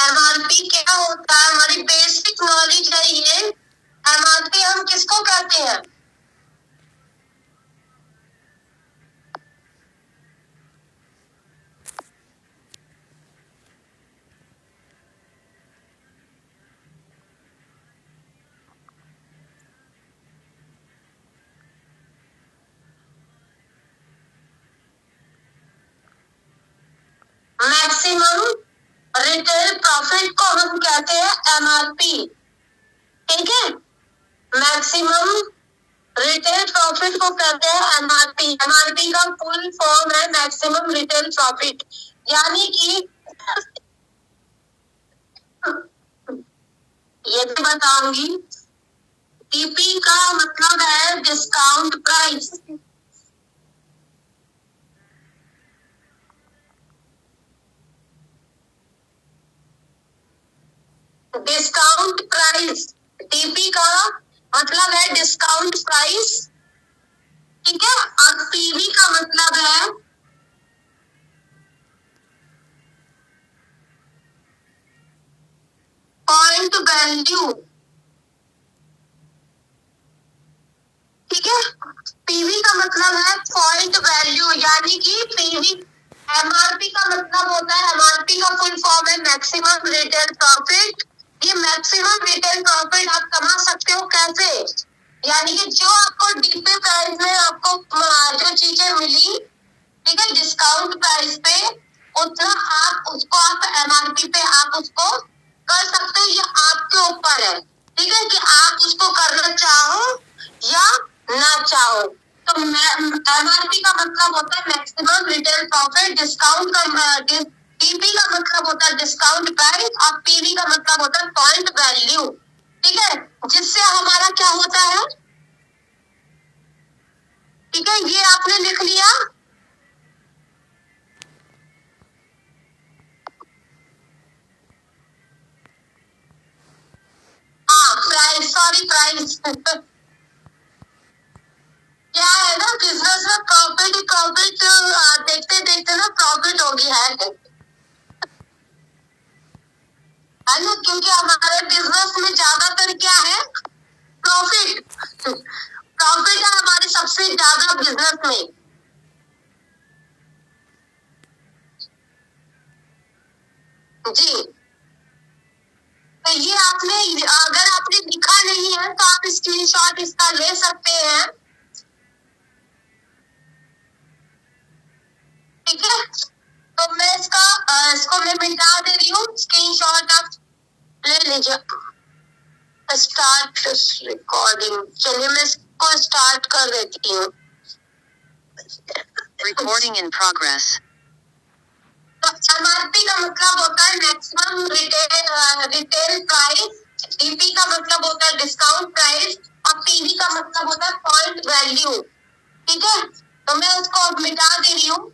MRP क्या होता है, हमारी बेसिक नॉलेज है ये। एमआरपी हम किसको कहते हैं? मैक्सिमम रिटेल प्रॉफिट को हम कहते हैं एमआरपी। ठीक है, मैक्सिमम रिटेल प्रॉफिट को कहते हैं एमआरपी। एमआरपी का फुल फॉर्म है मैक्सिमम रिटेल प्रॉफिट, यानी कि ये भी बताऊंगी। टीपी का मतलब है discount price. Discount price, TP का मतलब है डिस्काउंट प्राइस। ठीक है, और पीवी का मतलब है पॉइंट वैल्यू। ठीक है, पीवी का मतलब है पॉइंट वैल्यू, यानी कि पीवी। एमआरपी का मतलब होता है, एमआरपी का फुल फॉर्म है मैक्सिमम रिटेल प्रॉफिट। ये मैक्सिमम रिटेल प्रॉफिट आप कमा सकते हो कैसे? यानी कि जो आपको डीपी प्राइस में आपको जो चीजें मिली, ठीक है, डिस्काउंट प्राइस पे, उतना आप उसको आप एमआरपी पे आप उसको कर सकते हो। ये आपके ऊपर है, ठीक है, कि आप उसको करना चाहो या ना चाहो। तो एमआरपी का मतलब होता है मैक्सिमम रिटेल प्रॉफिट। डिस्काउंट का टीपी का मतलब होता है डिस्काउंट प्राइस, और पीवी का मतलब होता है पॉइंट वैल्यू। ठीक है, जिससे हमारा क्या होता है? ठीक है, ये आपने लिख लिया। प्राइस, सॉरी, प्राइस क्या है ना, बिजनेस में प्रॉफिट ही प्रॉफिट, देखते देखते ना प्रॉफिट हो गया है ना, क्योंकि हमारे बिजनेस में ज्यादातर क्या है? प्रॉफिट। प्रॉफिट है हमारे सबसे ज्यादा बिजनेस में। जी, तो ये आपने, अगर आपने लिखा नहीं है तो आप स्क्रीनशॉट इसका ले सकते हैं। ठीक है, तो मैं इसको मैं मिटा दे रही हूँ। स्क्रीनशॉट आप ले लीजिए। स्टार्ट रिकॉर्डिंग, चलिए मैं इसको स्टार्ट कर देती हूँ। Recording in progress. तो एमआरपी का मतलब होता है मैक्सिमम रिटेल प्राइस, डीपी का मतलब होता है डिस्काउंट प्राइस, और पीवी का मतलब होता है पॉइंट वैल्यू। ठीक है, तो मैं उसको अब मिटा दे रही हूँ।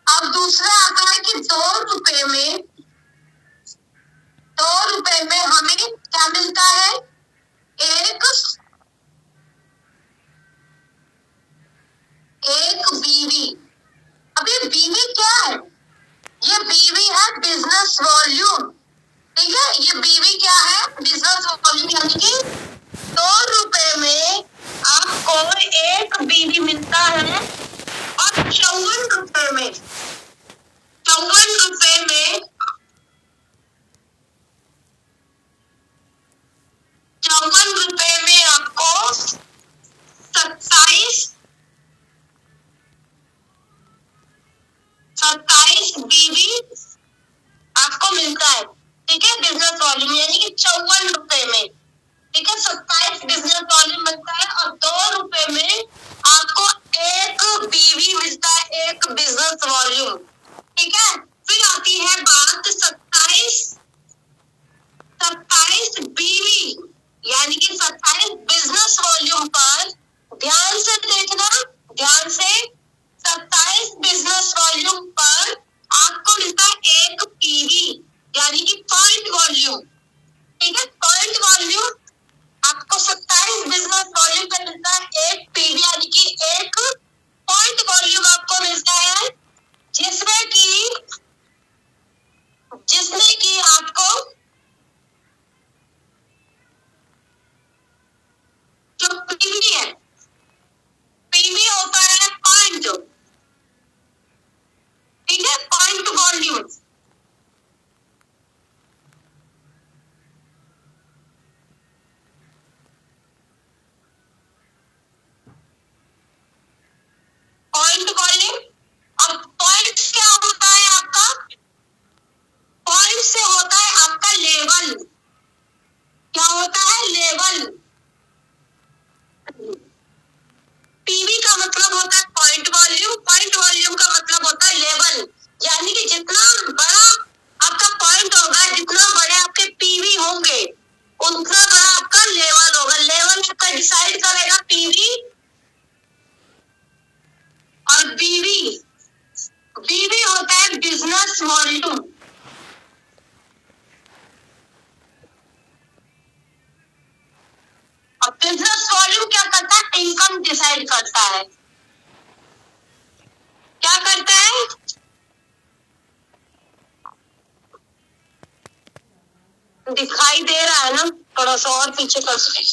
अब दूसरा आता है कि 2 रुपए में, 2 रुपए में हमें क्या मिलता है? एक बीवी। अब ये बीवी क्या है? ये बीवी है बिजनेस वॉल्यूम। ठीक है, ये बीवी क्या है? बिजनेस वॉल्यूम, यानी कि 2 रुपए में आपको एक बीवी मिलता है, और 54 रुपए में, 54 रुपए में, 54 रुपए में आपको 27 बीवी आपको मिलता है। ठीक है, बिजनेस वॉल्यूम, यानी कि 54 रुपए में। ठीक है, 27 बिजनेस वॉल्यूम मिलता है, और 2 रुपए में आपको एक बीवी मिलता है, एक बिजनेस वॉल्यूम। ठीक है, फिर आती है बात 27 बीवी, यानी कि 27 बिजनेस वॉल्यूम पर। ध्यान से देखना, ध्यान से। 27 बिजनेस वॉल्यूम पर आपको मिलता है एक पीवी, यानी कि पॉइंट वॉल्यूम। ठीक है, पॉइंट वॉल्यूम आपको 27 बिजनेस वॉल्यूम पर उतना बड़ा आपका लेवल होगा। लेवल आपका डिसाइड करेगा पीवी और बीवी। बीवी होता है बिजनेस वॉल्यूम। और बिजनेस वॉल्यूम क्या करता है? इनकम डिसाइड करता है। क्या करता है? दिखाई दे रहा है ना? थोड़ा सा और पीछे कर सकते।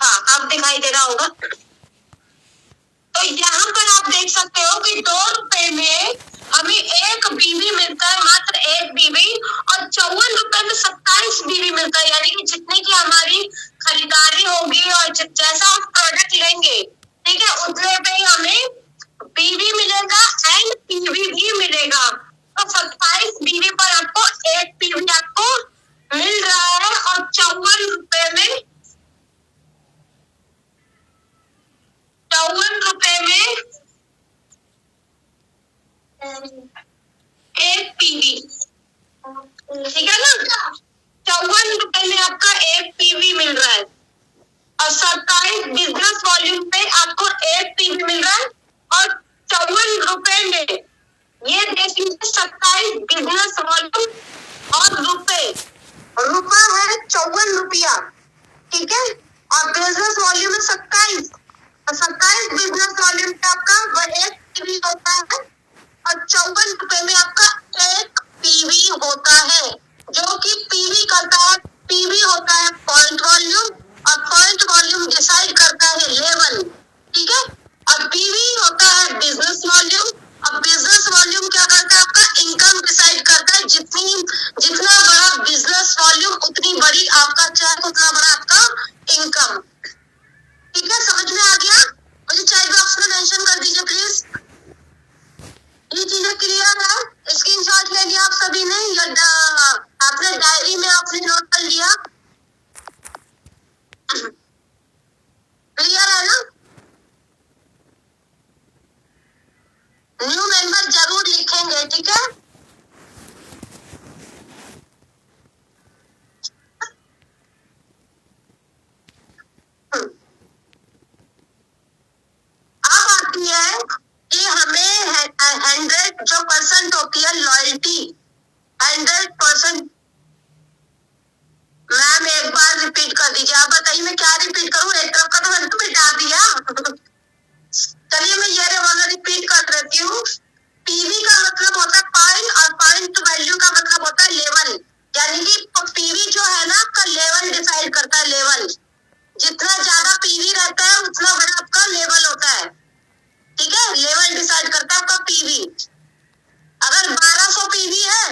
हाँ, अब दिखाई दे रहा होगा। तो यहाँ पर आप देख सकते हो कि 2 रुपए में हमें एक बीवी मिलता है, मात्र एक बीवी, और 54 रुपए में 27 बीवी मिलता है। यानी कि जितने की हमारी खरीदारी होगी और जैसा हम प्रोडक्ट लेंगे, ठीक है, उतने पे हमें बीवी मिलेगा एंड पीवी भी मिलेगा। तो 27 बीवी पर आपको एक पीवी आपको मिल रहा है और 54 रुपए में 54 रुपए में एक पीवी, ठीक है ना? 54 रुपए में आपका एक पीवी मिल रहा है और 27 बिजनेस वॉल्यूम पे आपको एक पीवी मिल रहा है और 54 रुपए में, ये देख लीजिए, 27 बिजनेस वॉल्यूम और रुपए, रुपया है 54 रुपया, ठीक है, और बिजनेस वॉल्यूम है 27। 27 बिजनेस वॉल्यूम पे आपका वह एक पीवी होता है और 54 रुपए में आपका एक पीवी होता है, जो कि पीवी करता है। पीवी होता है पॉइंट वॉल्यूम और पॉइंट वॉल्यूम डिसाइड करता है लेवल, ठीक है, और पीवी होता है बिजनेस वॉल्यूम और बिजनेस वॉल्यूम क्या करता है? आपका इनकम डिसाइड करता है। जितना बड़ा बिजनेस वॉल्यूम उतनी बड़ी आपका चाहे उतना बड़ा आपका इनकम, ठीक है, समझ में आ गया? मुझे चैट बॉक्स में मेंशन कर दीजिए प्लीज। ये चीजें क्लियर है? स्क्रीनशॉट ले लिया आप सभी ने या आपने डायरी में आपने नोट कर लिया? क्लियर है ना? न्यू मेंबर जरूर लिखेंगे, ठीक है? अब आती है कि हमें 100 जो % होती है लॉयल्टी, 100%। मैम एक बार रिपीट कर दीजिए। आप बताइए मैं क्या रिपीट करूं? एक तरफ का तो मैंने तो मिटा दिया। चलिए मैं ये वाला रिपीट कर देती हूँ। पीवी का मतलब होता है पॉइंट और पॉइंट वैल्यू का मतलब होता है लेवल। यानी कि पीवी जो है ना आपका लेवल डिसाइड करता है। लेवल जितना ज्यादा पीवी रहता है उतना बड़ा आपका लेवल होता है, ठीक है, लेवल डिसाइड करता है आपका पीवी। अगर 1200 पीवी है,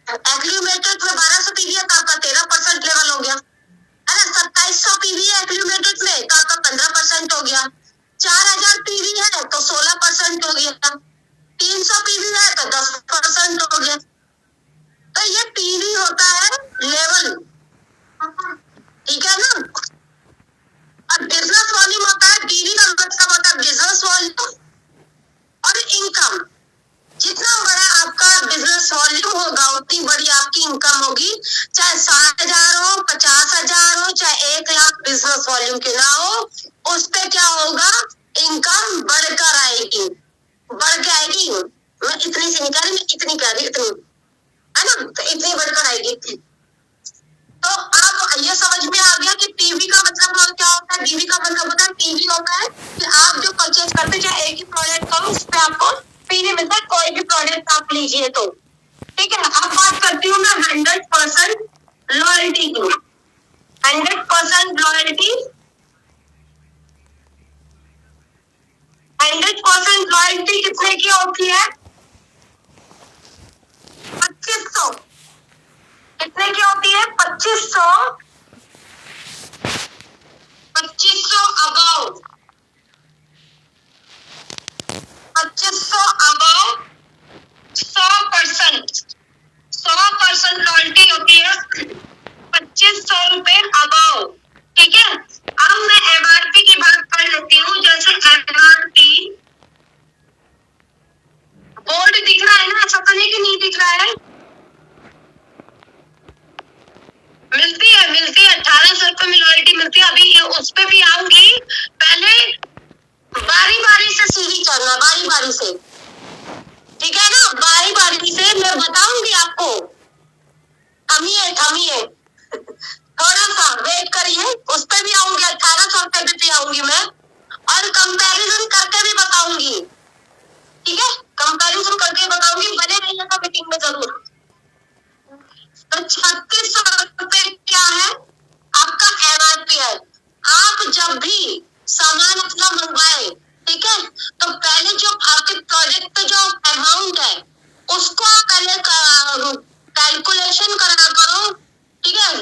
एक्यूमुलेटेड में 1200 पीवी है तो आपका 13% लेवल हो गया, है ना? 2700 पीवी है एक्यूमुलेटेड में तो आपका 15% हो गया। 4000 पीवी है तो 16% हो गया। 300 पीवी है तो 10% हो गया। तो ये पीवी होता है लेवल, ठीक है ना? और बिजनेस वॉल्यूम होता है, पीवी का मतलब होता है बिजनेस वॉल्यूम और इनकम। जितना बड़ा आपका बिजनेस वॉल्यूम होगा उतनी बड़ी आपकी इनकम होगी। चाहे 60,000 हो, 50,000 हो, चाहे 1,00,000 बिजनेस वॉल्यूम के ना हो, उस पे क्या होगा? इनकम बढ़कर आएगी, बढ़ के आएगी। मैं इतनी सी नहीं कह रही, मैं इतनी कह रही, इतनी, है ना? तो इतनी बढ़कर आएगी। तो अब ये समझ में आ गया कि पीवी का मतलब क्या होता है। पीवी का मतलब होता है, पीवी होता है कि आप जो परचेज करते हैं, चाहे एक ही प्रोडक्ट करो, उस पे आपको पीवी मिलता है। कोई भी प्रोडक्ट आप लीजिए तो, ठीक है। अब बात करती हूँ मैं 100% लॉयल्टी की। 100% लॉयल्टी, 100% लॉयल्टी कितने की होती है? 2500। कितने की होती है? 2500। 2500 अबाउ, 2500 अबाउ 100%। 100% लॉयल्टी होती है 2500 रुपए अबाउ, ठीक है। अब मैं एमआरपी की बात कर लेती हूँ। जैसे एमआरपी बोर्ड दिख रहा है ना? ऐसा तो नहीं कि नहीं दिख रहा है? मैं बारी बारी से, ठीक है ना, बारी बारी से मैं बताऊंगी आपको। थमिए थमिए थोड़ा सा वेट करिए, उस पर भी आऊंगी, 1800 रुपए भी आऊंगी मैं, और कंपैरिजन करके भी बताऊंगी, ठीक है, कंपैरिजन करके बताऊंगी, बने रहिएगा मीटिंग में जरूर। तो 3600 रुपए क्या है आपका MRP है। आप जब भी सामान अपना मंगवाए, ठीक है, तो पहले जो आपके प्रोडक्ट पे जो अमाउंट है उसको आप पहले कैलकुलेशन करा करो, ठीक है,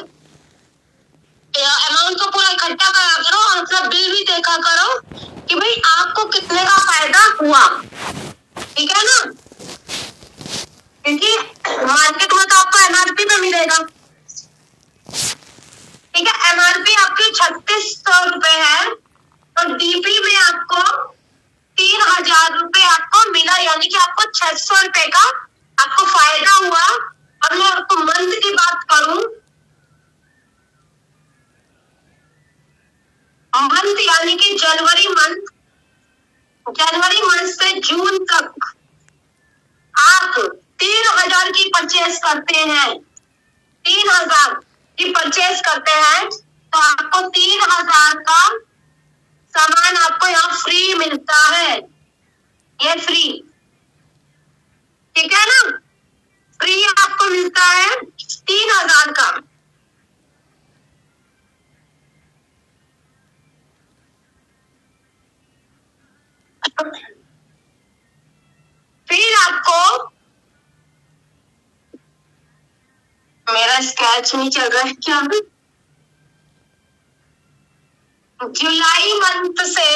अमाउंट को पूरा इकट्ठा करा करो और अपना बिल भी देखा करो कि भाई आपको कितने का फायदा हुआ, ठीक है ना, क्योंकि मार्केट में तो आपको MRP पे मिलेगा, ठीक है। MRP आपकी 3600 रुपए है, तो DP में आपको 3000 रुपए आपको मिला, यानी कि आपको 600 रुपए का आपको फायदा हुआ। और मैं आपको मंथ की बात करूं, मंथ यानी कि जनवरी मंथ से जून तक आप 3000 की परचेस करते हैं, 3000 की परचेस करते हैं, तो आपको 3000 का सामान आपको यहाँ फ्री मिलता है, ये फ्री, ठीक है ना, फ्री आपको मिलता है 3000 का। फिर आपको, मेरा स्केच नहीं चल रहा है क्या, जुलाई मंथ से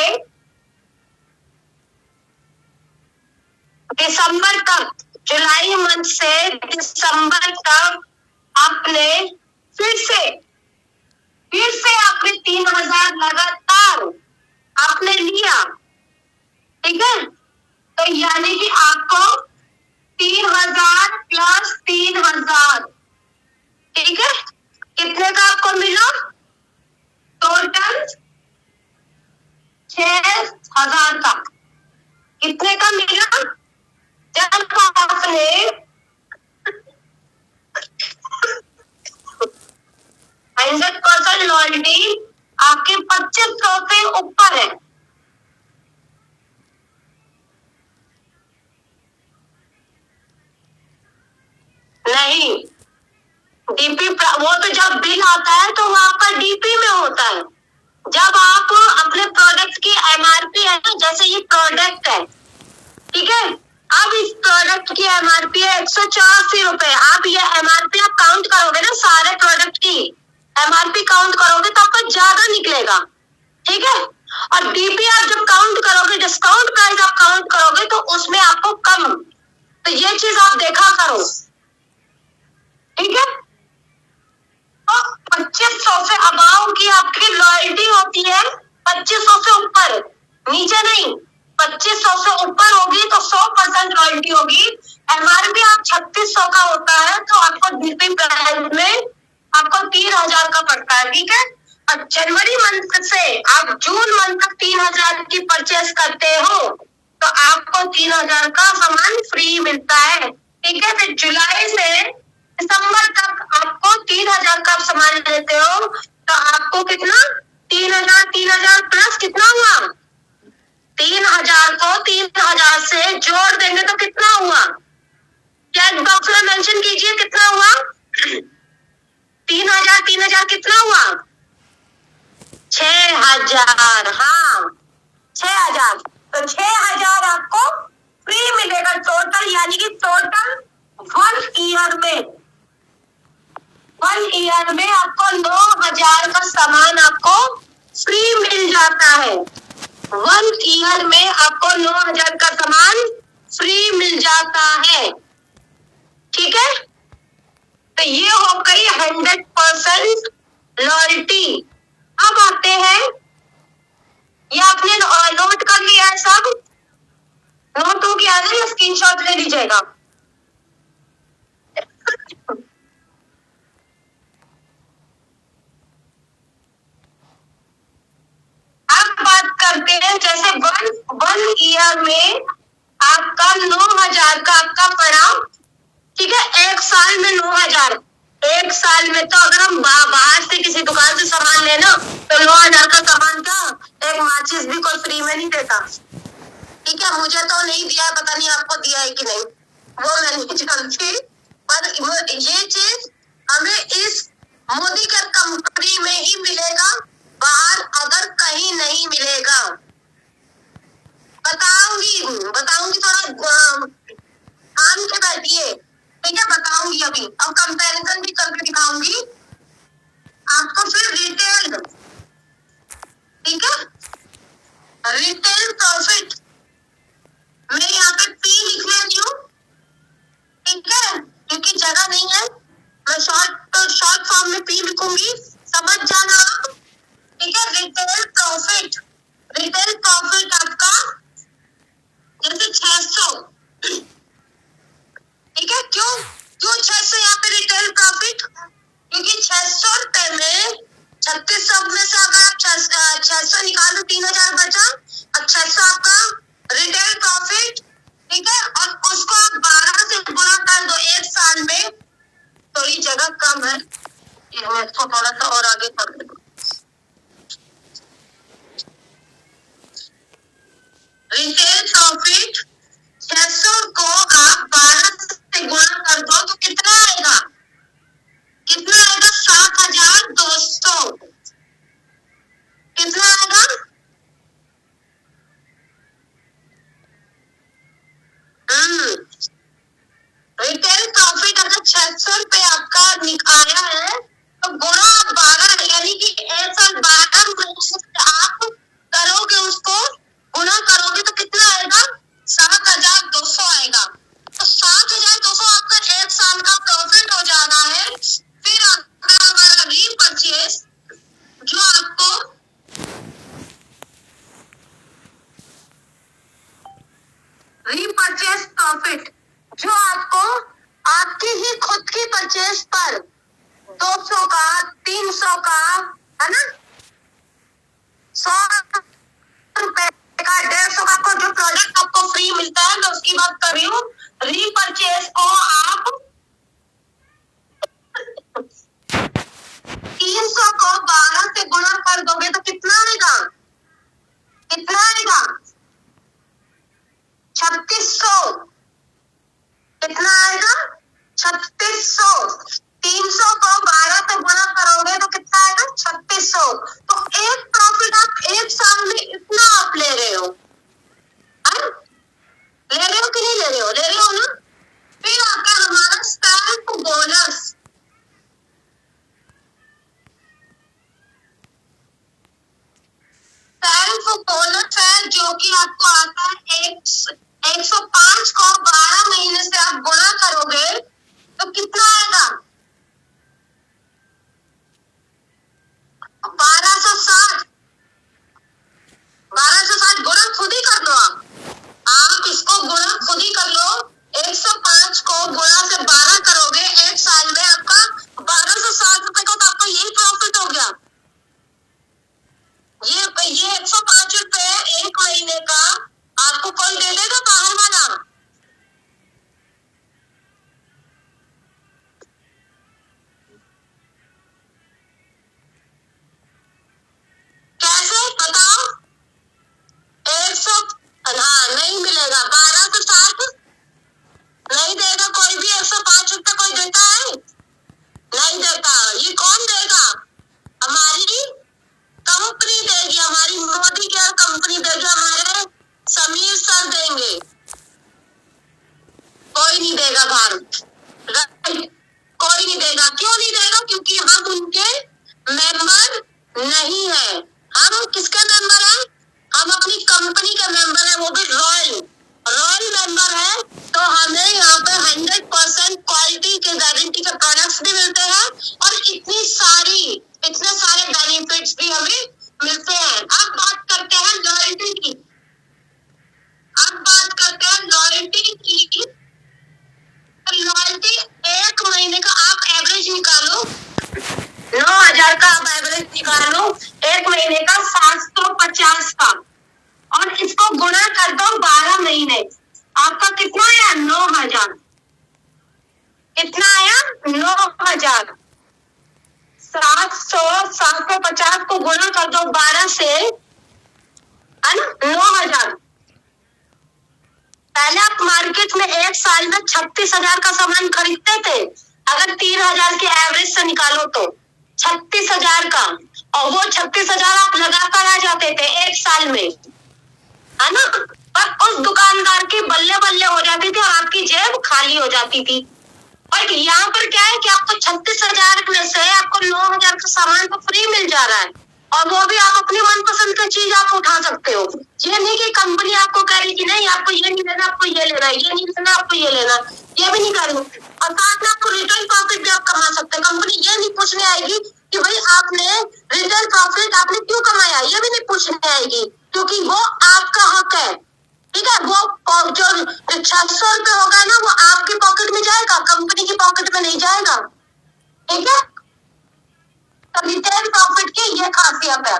दिसंबर तक, जुलाई मंथ से दिसंबर तक आपने फिर से आपने 3000 लगातार आपने लिया, ठीक है, तो यानी कि आपको 3000 प्लस 3000, ठीक है, कितने का आपको मिला, टोटल 6000 का, कितने का मिला, जब आपने 100% लॉयल्टी आपके 2500 से ऊपर है, नहीं, DP वो तो जब बिल आता है तो वो आपका DP में होता है। जब आप अपने प्रोडक्ट की MRP है ना, जैसे ये प्रोडक्ट है, ठीक है, अब इस प्रोडक्ट की MRP है 184 रुपए, आप ये MRP आप काउंट करोगे ना, सारे प्रोडक्ट की MRP काउंट करोगे तो आपको ज्यादा निकलेगा, ठीक है, और DP आप जब काउंट करोगे, डिस्काउंट प्राइस आप काउंट करोगे तो उसमें आपको कम, तो ये चीज आप देखा करो, ठीक है। तो 2500 से अबाव की आपकी लॉयल्टी होती है, 2500 से ऊपर, नीचे नहीं, 2500 से ऊपर होगी तो 100% लॉयल्टी होगी। MRP आप 3600 का होता है तो आपको DP प्राइस में आपको 3000 का पड़ता है, ठीक है, और जनवरी मंथ से आप जून मंथ तक 3000 की परचेस करते हो तो आपको 3000 का सामान फ्री मिलता है, ठीक है। फिर जुलाई से दिसंबर तक आपको 3000 का सामान लेते हो तो आपको कितना, 3000 प्लस कितना हुआ, 3000 को 3000 से जोड़ देंगे तो कितना हुआ, चैट बॉक्स में मेंशन कीजिए कितना हुआ, 3000 कितना हुआ, 6000, हाँ 6000, तो 6000 आपको फ्री मिलेगा टोटल, यानी कि टोटल 1 ईयर में आपको 9000 का सामान आपको फ्री मिल जाता है, 1 ईयर में आपको 9000 का सामान फ्री मिल जाता है, ठीक है। तो ये हो गई 100% लॉयल्टी। अब आते हैं, ये आपने नोट कर लिया है, सब नोट हो गया है, या स्क्रीनशॉट ले लीजिएगा। अब बात करते हैं, जैसे वन ईयर ईयर में आपका 9,000 का आपका पड़ा, ठीक है, 1 साल में 9,000, 1 साल में। तो अगर हम बाहर से किसी दुकान से सामान लेना तो 9,000 का सामान का एक माचिस भी कोई फ्री में नहीं देता, ठीक है। मुझे तो नहीं दिया, पता नहीं आपको दिया है कि नहीं, वो मैं नहीं जानती, पर ये चीज हमें इस मोदी के कंपनी में ही मिलेगा, बाहर अगर कहीं नहीं मिलेगा। बताऊंगी थोड़ा ध्यान के बैठिए, ठीक है, बताऊंगी अभी। अब कंपैरिजन भी करके दिखाऊंगी आपको, फिर रिटेल, ठीक है, रिटेल प्रॉफिट मैं यहाँ पे पी लिख लेती हूँ, ठीक है, क्योंकि जगह नहीं है, मैं शॉर्ट फॉर्म में पी लिखूंगी, समझ जाना आप, ठीक है। रिटेल प्रॉफिट आपका जैसे 600, ठीक है। क्यों 600 यहाँ पे रिटेल प्रॉफिट, क्योंकि 600 रुपए में 3600 में से अगर आप 600 निकालो 3,000 बचा, अब 600 आपका रिटेल प्रॉफिट, ठीक है, और उसको आप 12 से गुणा कर दो 1 साल में, थोड़ी जगह कम है, ये मैं इसको थोड़ा सा और आगे कर दूँ। रिटेल प्रॉफिट 600 को आप 12 से गुणा कर दो तो कितना आएगा, 7,200, कितना आएगा, रिटेल प्रॉफिट अगर 600 रुपए आपका आया है तो गुणा 12, यानी कि 1 साल 12 आप करोगे, उसको गुणा करोगे तो कितना आएगा, 7,200 आएगा। तो 7,200 आपका 1 साल का प्रॉफिट हो जाना है। फिर आपका हमारा रीपरचेज जो आपको रीपरचेज प्रॉफिट जो आपको आपकी ही खुद की परचेज पर 200 का, 300 का, है ना, 100 रुपए का, 150 का, आपको जो प्रोडक्ट आपको फ्री मिलता है, मैं उसकी बात कर रही हूँ। रीपरचेज को आप 300 को 12 से गुणा कर दोगे तो कितना आएगा, 3600, कितना आएगा, 3600। 300 को 12 से गुणा करोगे तो कितना आएगा, 3600। तो एक प्रॉफिट आप 1 साल में इतना आप ले रहे हो, ले रहे हो कि नहीं ले रहे हो, ले रहे हो ना। फिर आता है हमारा सेल्फ बोनस, है जो कि आपको आता है 105 को 12 महीने से आप गुणा करोगे तो कितना आएगा, 1260 गुणा खुद ही कर लो, आप इसको गुणा खुद ही कर लो। 105 को गुणा से 12 करोगे 1 साल में आपका 1260 रुपए का, तो आपका यही प्रॉफिट हो गया। ये 105 रुपए 1 महीने का आपको कोई दे देगा बाहर वाला, कैसे बताओ, 100, हाँ नहीं मिलेगा, 1260 नहीं देगा कोई भी। 105 रुपए कोई देता है, नहीं देता। ये कौन देगा, हमारी कंपनी देगी, हमारी मोदी केयर कंपनी देगी, हमारे समीर सर देंगे, कोई नहीं देगा भारत, राइट, कोई नहीं देगा। क्यों नहीं देगा, क्योंकि हम उनके मेंबर नहीं है। हम किसके मेंबर हैं, हम अपनी कंपनी के मेंबर हैं, वो भी रॉयल मेंबर है। तो हमें यहाँ पे 100% क्वालिटी के गारंटी के प्रोडक्ट्स भी मिलते हैं और इतने सारे बेनिफिट्स भी हमें मिलते हैं। अब बात करते हैं लॉयल्टी की, लॉयल्टी 1 महीने का आप एवरेज निकालो, 9,000 का आप एवरेज निकालो, 1 महीने का 750 का, और इसको को गुणा कर दो 12 महीने, आपका कितना आया? 9,000। कितना आया? 9,000। 750 को गुणा कर दो 12 से, है ना, 9,000। पहले आप मार्केट में एक साल में 36,000 का सामान खरीदते थे, अगर 3,000 के एवरेज से निकालो तो 36,000 का, और वो 36,000 आप लगाकर आ जाते थे एक साल में, है ना। पर उस दुकानदार की बल्ले बल्ले हो जाती थी और आपकी जेब खाली हो जाती थी। और यहाँ पर क्या है कि आपको 36,000 में से आपको 9,000 का सामान तो फ्री मिल जा रहा है, और वो भी आप अपनी मनपसंद की चीज आप उठा सकते हो। ये नहीं कि कंपनी आपको कह रही कि नहीं आपको ये नहीं लेना, आपको ये लेना, ये नहीं लेना, आपको ये लेना, ये भी नहीं कर रही। और साथ में आपको रिटेल प्रॉफिट भी आप कमा सकते हैं। कंपनी ये नहीं पूछने आएगी कि भाई आपने रिटेल प्रॉफिट आपने क्यों कमाया, ये भी नहीं पूछने आएगी, क्योंकि वो आपका हक है। ठीक है, वो जो 600 रुपए होगा ना, वो आपकी पॉकेट में जाएगा, कंपनी की पॉकेट में नहीं जाएगा। ठीक है, तो रिटेल प्रॉफिट की ये खासियत है।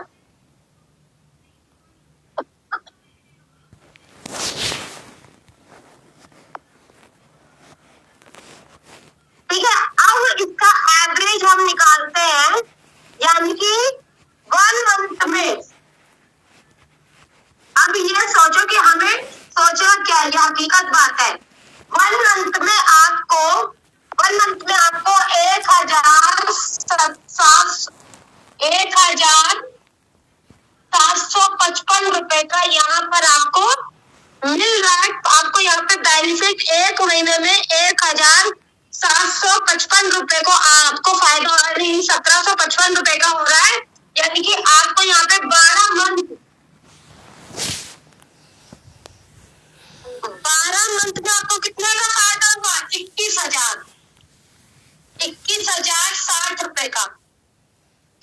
ठीक है, अब इसका एवरेज हम निकालते हैं, यानी कि 1 मंथ में। अब ये सोचो कि हमें सोचना क्या, ये हकीकत बात है। 1 मंथ में आपको 1,755 रुपए का यहाँ पर आपको मिल रहा है। आपको यहाँ पे बेनिफिट एक महीने में 1,755 रुपए को आपको फायदा हो रहा है, 1,755 रुपए का हो रहा है, यानी कि आपको यहाँ पे 12 मंथ में आपको कितने का फायदा हुआ? 21,060 रुपए का।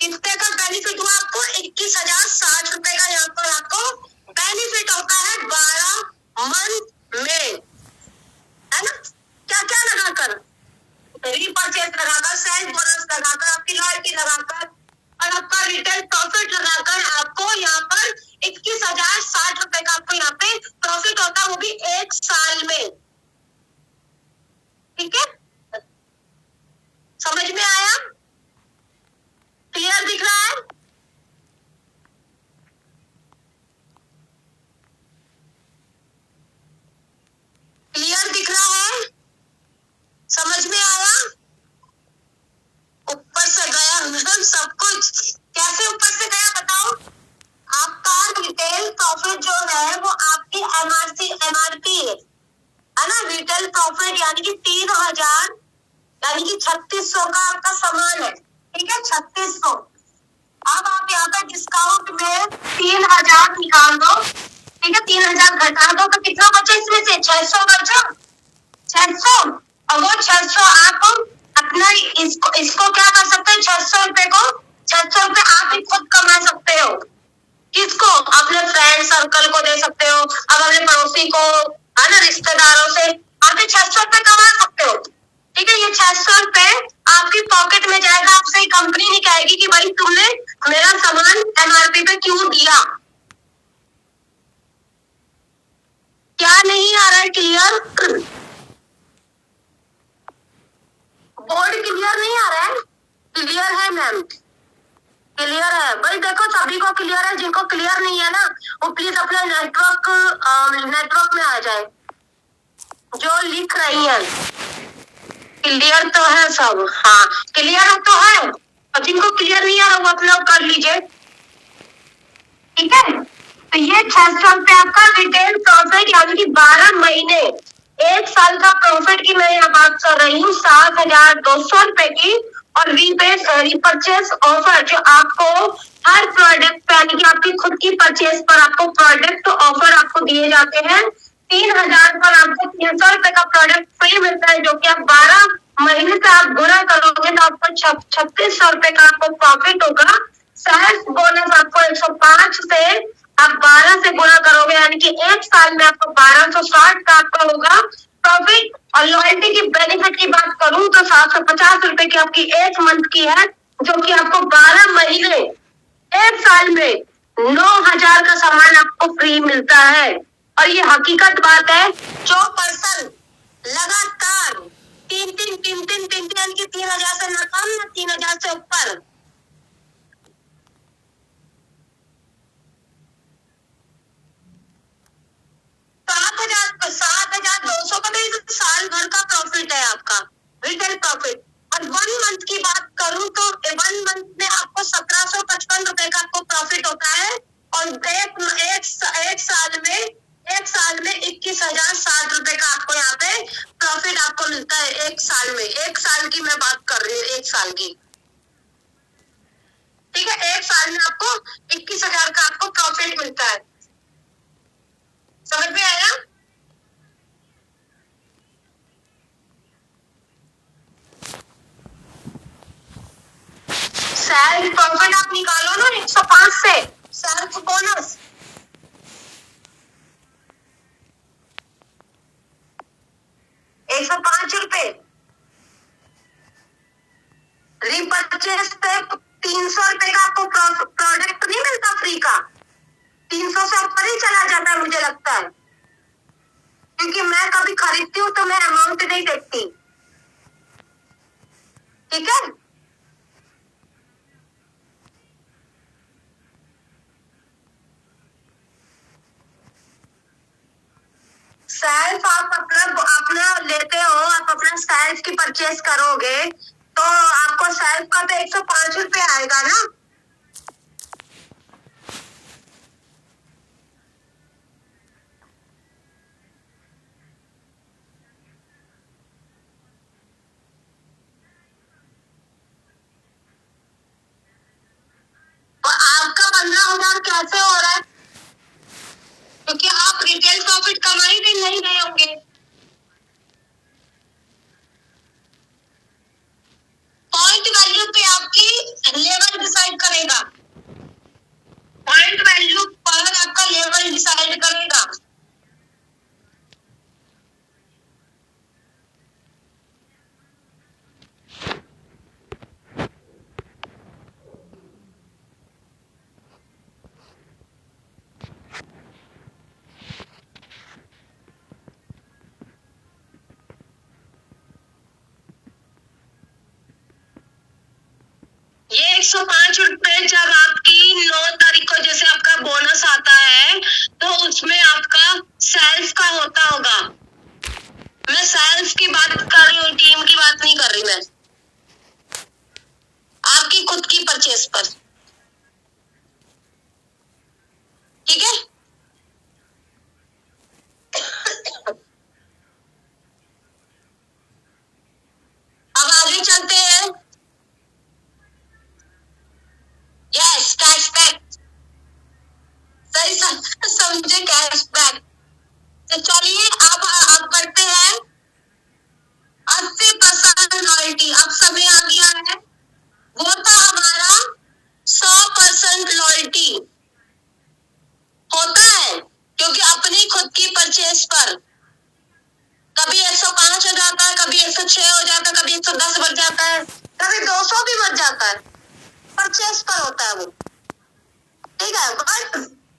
कितने का बेनिफिट हुआ आपको? 21,060 रुपए का यहाँ पर आपको बेनिफिट होता है 12 मंथ में, है ना। क्या क्या लगाकर? रीपरचेज लगाकर, सेल बोनस लगाकर, आपकी लॉयल्टी लगाकर और आपका रिटेल प्रॉफिट लगाकर आपको यहाँ पर 21,060 रुपए का आपको यहाँ पे प्रॉफिट होता है, वो भी एक साल में। ठीक है, समझ में आया? क्लियर दिख रहा है? क्लियर दिख रहा है? समझ में आया? ऊपर से गया मैडम सब कुछ। कैसे ऊपर से गया बताओ? आपका रिटेल प्रॉफिट जो है वो आपकी एमआरपी है ना। रिटेल प्रॉफिट यानी कि 3,000, यानी कि 3,600 का आपका सामान है। ठीक है, 3,600। अब आप यहाँ पे डिस्काउंट में 3,000 निकाल दो। ठीक है, 3,000 घटा दो तो कितना बचा इसमें से? 600 बचा, 600। और वो 600 आप अपना इसको क्या कर सकते हैं? 600 रुपए को, 600 रुपए आप ही खुद कमा सकते हो। किसको? अपने फ्रेंड सर्कल को दे सकते हो, अब अपने पड़ोसी को, है ना, रिश्तेदारों से आप 600 रुपए कमा सकते हो। ठीक है, ये 600 रुपए आपकी पॉकेट में जाएगा। आपसे कंपनी नहीं कहेगी कि भाई तुमने मेरा सामान एमआरपी पे क्यों दिया। क्या नहीं आ रहा है क्लियर? बोर्ड क्लियर नहीं आ रहा है? क्लियर है मैम, क्लियर है भाई। देखो सभी को क्लियर है, जिनको क्लियर नहीं है ना वो प्लीज अपना नेटवर्क में आ जाए। जो लिख रही है क्लियर तो है सब? हाँ क्लियर तो है, और जिनको क्लियर नहीं आ रहा वो अपना कर लीजिए। ठीक है, तो ये 600 रुपए आपका रिटेल प्रॉफिट, यानी कि 12 महीने एक साल का प्रॉफिट की मैं यहाँ बात कर रही हूँ, 7,200 रुपए की। और रीपरचेज ऑफर जो आपको हर प्रोडक्ट यानी कि आपकी खुद की परचेज पर आपको प्रोडक्ट ऑफर आपको दिए जाते हैं। 3,000 पर आपको 300 रुपए का प्रोडक्ट फ्री मिलता है, जो कि आप 12 महीने से आप गुना करोगे तो आपको 3,600 रुपए का आपको प्रॉफिट होगा। सेल्स बोनस आपको 105 से आप 12 से गुना करोगे, यानी कि एक साल में आपको 1,260 का आपका होगा प्रॉफिट। और लॉयल्टी की बेनिफिट की बात करूं तो 750 रुपए की आपकी एक मंथ की है, जो कि आपको 12 महीने एक साल में 9,000 का सामान आपको फ्री मिलता है। और ये हकीकत बात है, जो पर्सन लगातार 3,000 यानी कि 3,000 से ना कम ना 3,000 से ऊपर 7,200 का तो साल भर का प्रॉफिट है आपका, रिटेल प्रॉफिट। और 1 मंथ की बात करूं तो 1 मंथ में आपको 1,755 रुपए का आपको प्रॉफिट होता है। और एक साल में 21,060 रुपए का आपको यहाँ पे प्रॉफिट आपको मिलता है। एक साल में, एक साल की मैं बात कर रही हूँ, एक साल की, ठीक है। एक साल में आपको 21,000 का आपको प्रॉफिट मिलता है। समझ में आया? सेल्फ प्रॉफिट आप निकालो ना 105 से, सेल्फ बोनस 105 रुपए। रीपरचेस पे 300 रुपए का आपको प्रोडक्ट नहीं मिलता फ्री का, 300 से ऊपर ही चला जाता है मुझे लगता है, क्योंकि मैं कभी खरीदती हूँ तो मैं अमाउंट नहीं देखती, ठीक है। सेल्फ आप अपना लेते हो, आप अपना सेल्फ की परचेस करोगे तो आपको सेल्फ का तो 105 रुपए आएगा ना। और आपका 15,000 कैसे हो रहा है? क्योंकि आप रिटेल प्रॉफिट कमा ही नहीं रहे होंगे। पॉइंट वैल्यू पे आपकी लेवल डिसाइड करेगा, पॉइंट वैल्यू पर आपका लेवल डिसाइड करेगा। ये 105 रुपए जब आपकी 9 तारीख को जैसे आपका बोनस आता है तो उसमें आपका सेल्फ का होता होगा। मैं सेल्फ की बात कर रही हूँ, टीम की बात नहीं कर रही मैं, आपकी खुद की परचेस पर, ठीक है। अब आगे चलते हैं। यस, कैशबैक, सही समझे, कैशबैक। तो चलिए अब बढ़ते हैं 80% लॉयल्टी। अब समय आ गया है, वो था हमारा 100% लॉयल्टी होता है, क्योंकि अपनी खुद की परचेस पर कभी 105 हो जाता है, कभी 106 हो जाता है, कभी 110 बढ़ जाता है, कभी 200 भी बढ़ जाता है, परचेस पर होता है वो, ठीक है। बट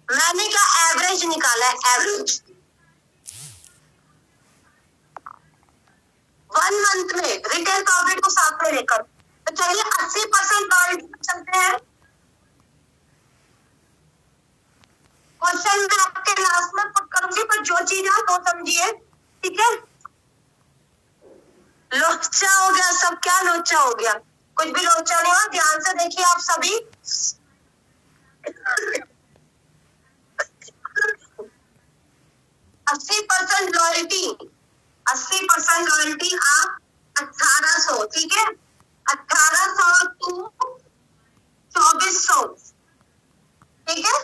मैंने क्या एवरेज निकाला है, एवरेज 1 मंथ में रिटेल प्रॉफिट को साथ में लेकर। तो चलिए 80% लॉयल्टी पर चलते हैं। क्वेश्चन में आपके लास्ट में पुट करूंगी, पर जो चीज है वो समझिए, ठीक है। लोचा हो गया सब, क्या लोचा हो गया? कुछ भी लोचा नहीं हुआ, ध्यान से देखिए आप सभी। 80% लॉयल्टी, 80% लॉयल्टी आप 1,800, ठीक है। 1,800 टू 2,400, ठीक है।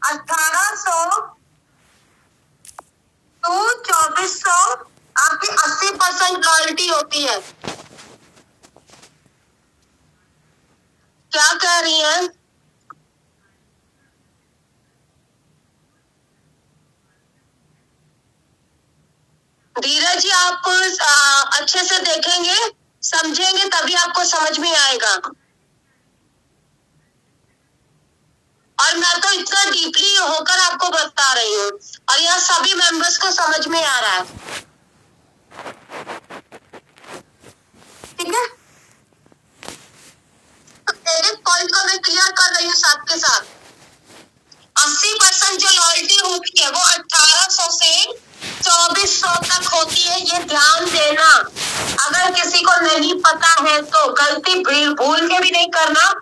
1,800 टू 2,400 आपकी 80% लॉयल्टी होती है। क्या कह रही है? धीरज जी, आप अच्छे से देखेंगे, समझेंगे, तभी आपको समझ में आएगा। और मैं तो इतना डीपली होकर आपको बता रही हूँ और यहाँ सभी मेंबर्स को समझ में आ रहा है, ठीक है। तो एक पॉइंट को मैं क्लियर कर रही हूँ साथ के साथ, 80% जो लॉयल्टी होती है वो 1800 से 2400 तक होती है, ये ध्यान देना। अगर किसी को नहीं पता है तो गलती भूल के भी नहीं करना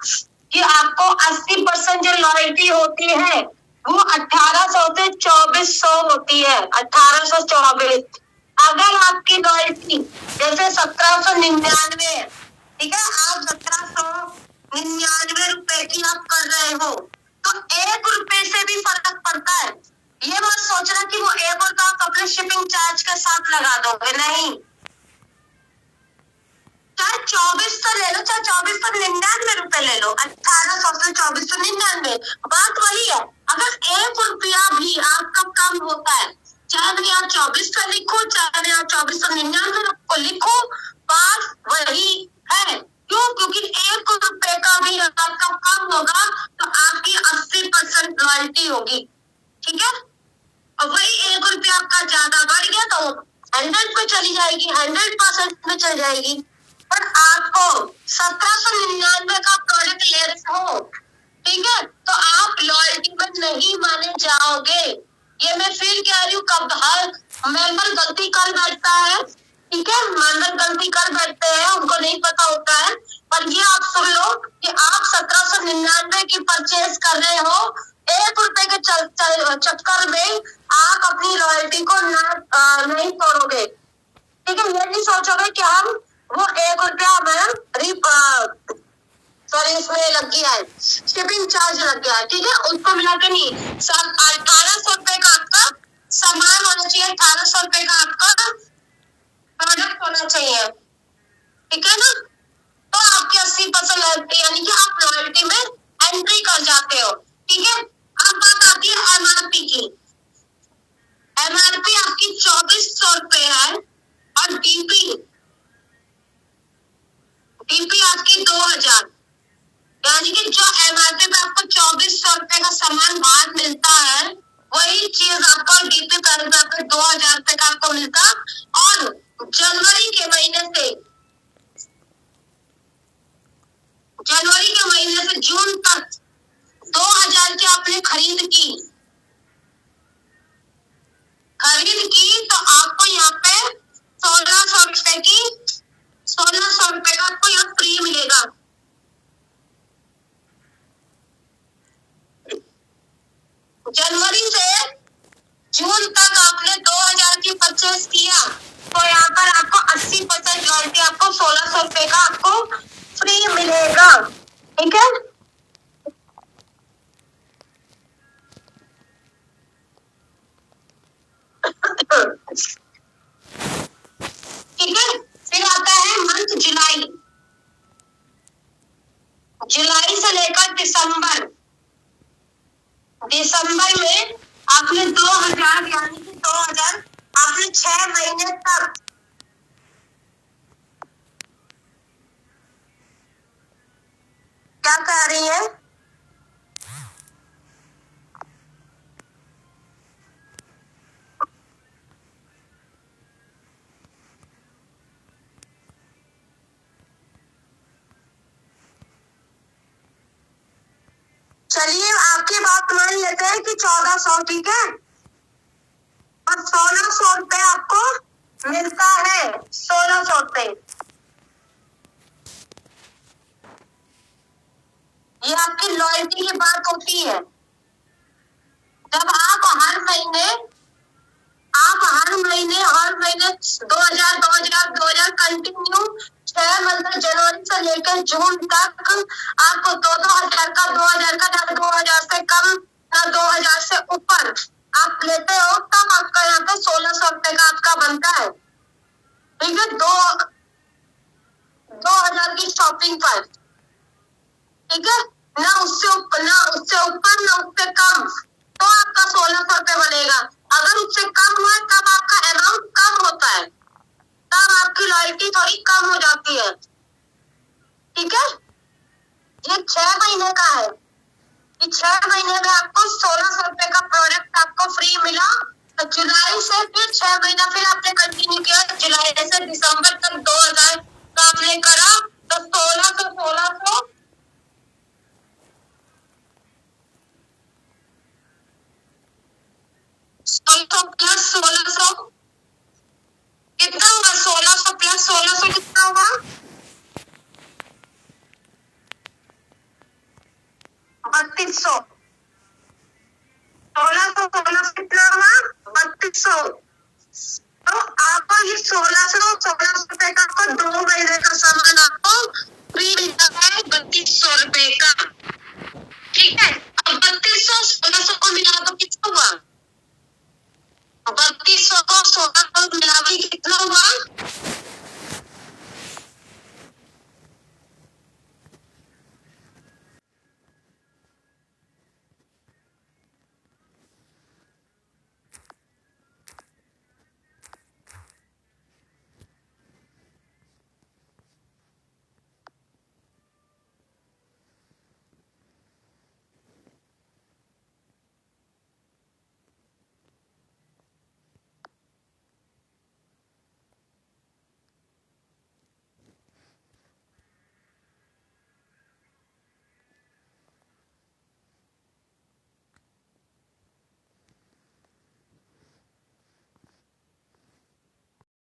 कि आपको 80% जो लॉयल्टी होती है वो 1800 से 2400 होती है, 1824। अगर आपकी लॉयल्टी जैसे 1799 है, ठीक है, आप 1799 रुपए की आप कर रहे हो तो 1 रुपए से भी फर्क पड़ता है। ये मत सोचना कि वो 1 रुपया आप अपने शिपिंग चार्ज के साथ लगा दोगे, नहीं। चाहे 2400 ले लो, चाहे 2499 रुपए ले लो, 1800 से 2499, बात वही है। अगर 1 रुपया भी आपका कम होता है, चाहे आप 2400 लिखो, चाहे आप 2499 लिखो, बात वही है। क्यों? क्योंकि 1 रुपए का भी आपका कम होगा तो आपकी 80% लॉयल्टी होगी, ठीक है। और वही 1 रुपया आपका ज्यादा बढ़ गया तो 100 पे चली जाएगी, 100% में चल जाएगी। पर आपको 1799 का प्रोडक्ट ले रहे हो, ठीक है, तो आप लॉयल्टी में नहीं माने जाओगे। ये मैं फिर कह रही हूँ, कब हर मेंबर गलती कर बैठता है, ठीक है, मेंबर गलती कर बैठते हैं, उनको नहीं पता होता है। पर ये आप सुन लो कि आप 1799 की परचेज कर रहे हो, 1 रुपए के चक्कर में आप अपनी लॉयल्टी को नहीं तोड़ोगे, ठीक है। ये नहीं सोचोगे कि हम वो 1 रुपया हमें सॉरी इसमें लग गया है, शिपिंग चार्ज लग गया है, ठीक है, उसको मिला के नहीं। 1800 रुपए का आपका सामान होना चाहिए, 1800 रुपए का आपका प्रोडक्ट होना चाहिए, ठीक है ना। तो आपकी 80% लॉयल्टी, यानी कि आप लॉयल्टी में एंट्री कर जाते हो, ठीक है। अब बात आती है एमआरपी की। एमआरपी आपकी 2400 रुपए है और डीपी आपकी 2000, यानी कि जो एमआरपी पे आपको 2400 रुपए का सामान बाहर मिलता है, वही चीज आपको डीपी प्राइस पे 2000 रुपए का आपको मिलता। और जनवरी के महीने से जून तक 2000 की आपने खरीद की तो आपको यहाँ पे 1600 रुपए का आपको यहाँ फ्री मिलेगा। जनवरी से जून तक आपने 2000 की परचेज किया तो यहाँ पर आपको 80% लॉयल्टी, आपको 1600 रुपए का आपको फ्री मिलेगा, ठीक है। ठीक है, फिर आता है मंथ जुलाई। जुलाई से लेकर दिसंबर में आपने 2000, यानी कि 2000 आपने 6 महीने तक क्या कर रही है, चलिए आपकी बात मान लेते हैं कि 1400, ठीक है, और 1600 रुपए आपको मिलता है, 1600 रुपए। ये आपकी लॉयल्टी की बात होती है। जब आप हर महीने 2000 कंटिन्यू 6 मंथ, जनवरी से लेकर जून तक आपको 2000 का 2000 से कम ना 2000 से ऊपर आप लेते हो, तब आपका यहाँ पे 1600 रुपए का आपका बनता है, ठीक है, 2000 की शॉपिंग पर, ठीक है, ना उससे ऊपर ना उससे कम, तो आपका 1600 रुपए बनेगा। अगर उससे कम हुआ तब आपका अमाउंट कम होता है, तब आपकी लॉयल्टी थोड़ी कम हो जाती है, ठीक है। ये 6 महीने का है, कि 6 महीने में आपको 1600 रुपए का प्रोडक्ट आपको फ्री मिला। तो जुलाई से फिर 6 महीना फिर आपने कंटिन्यू किया, जुलाई से दिसंबर तक 2000 का आपने करा, तो 1600 प्लस 1600 कितना हुआ? 1600 प्लस 1600 कितना हुआ? 3200। 1600 कितना हुआ? 3200। तो आपको ये 1600 रुपए का आपको 2 महीने का सामान आपको फ्री